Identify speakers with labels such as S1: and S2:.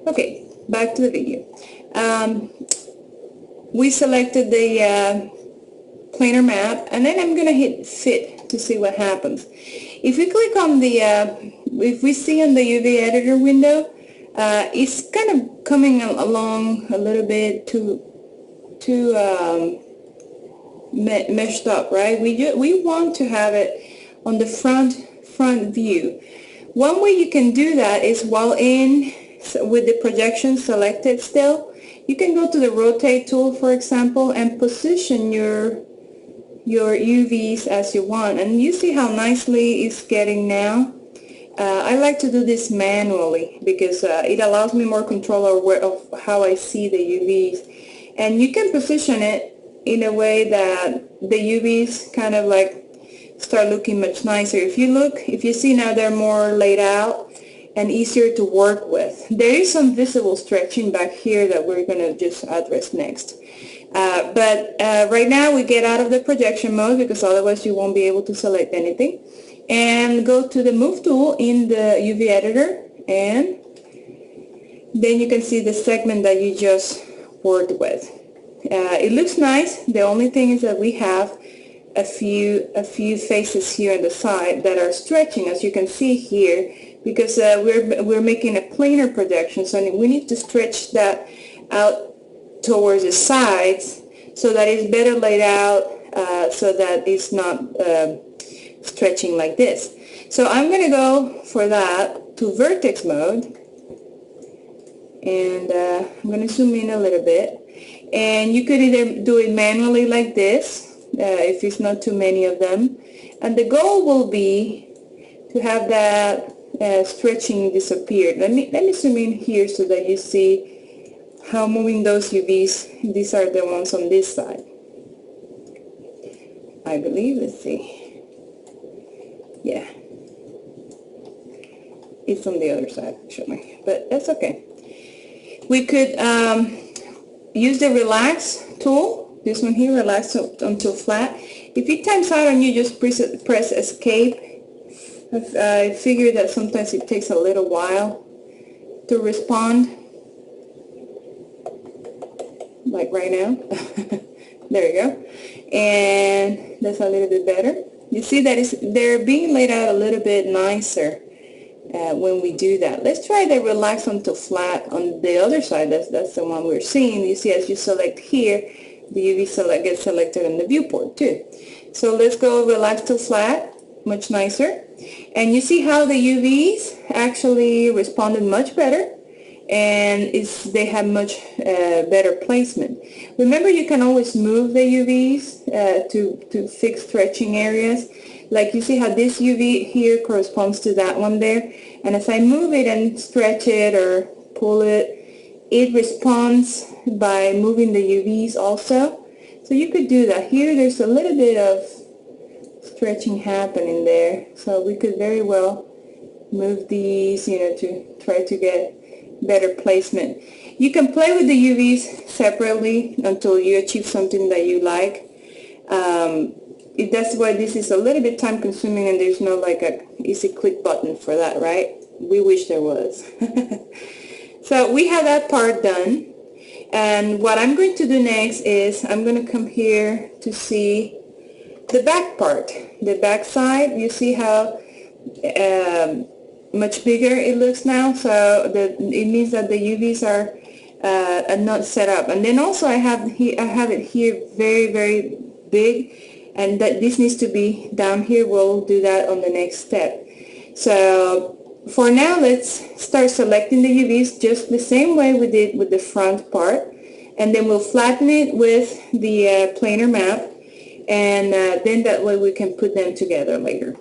S1: Okay, back to the video. We selected the planar map, and then I'm gonna hit fit to see what happens. If we click on the if we see on the UV editor window, it's kind of coming along a little bit too meshed up, right? We want to have it on the front view. One way you can do that is while with the projection selected still, you can go to the rotate tool, for example, and position your UVs as you want, and you see how nicely it's getting now. I like to do this manually because it allows me more control of how I see the UVs, and you can position it in a way that the UVs kind of like start looking much nicer. If you see now they're more laid out and easier to work with. There is some visible stretching back here that we're going to just address next. But right now we get out of the projection mode because otherwise you won't be able to select anything. And go to the move tool in the UV editor, and then you can see the segment that you just worked with. It looks nice. The only thing is that we have a few faces here on the side that are stretching, as you can see here, because we're making a planar projection, so we need to stretch that out towards the sides so that it's better laid out, so that it's not stretching like this. So I'm going to go for that to vertex mode, and I'm going to zoom in a little bit, and you could either do it manually like this if it's not too many of them, and the goal will be to have that stretching disappear. Let me zoom in here so that you see how moving those UVs, these are the ones on this side, I believe. Let's see. Yeah, it's on the other side actually, but that's okay. We could use the relax tool, this one here, relax until flat. If it times out and you just press escape, I figure that sometimes it takes a little while to respond, like right now. There you go, and that's a little bit better. You see that they're being laid out a little bit nicer when we do that. Let's try the relax until flat on the other side. That's the one we're seeing. You see, as you select here, the UV gets selected on the viewport too. So let's go relax to flat, much nicer. And you see how the UVs actually responded much better, and they have much better placement. Remember, you can always move the UVs to fix stretching areas. Like you see how this UV here corresponds to that one there, and as I move it and stretch it or pull it, it responds by moving the UVs also. So you could do that. Here there's a little bit of stretching happening there, so we could very well move these, to try to get better placement. You can play with the UVs separately until you achieve something that you like. That's why this is a little bit time consuming, and there's no like a easy click button for that, right? We wish there was. So we have that part done, and what I'm going to do next is I'm going to come here to see the back part, the back side. You see how much bigger it looks now, so it means that the UVs are not set up. And then also I have it here very, very big, and that this needs to be down here. We'll do that on the next step. So for now, let's start selecting the UVs just the same way we did with the front part, and then we'll flatten it with the planar map, and then that way we can put them together later.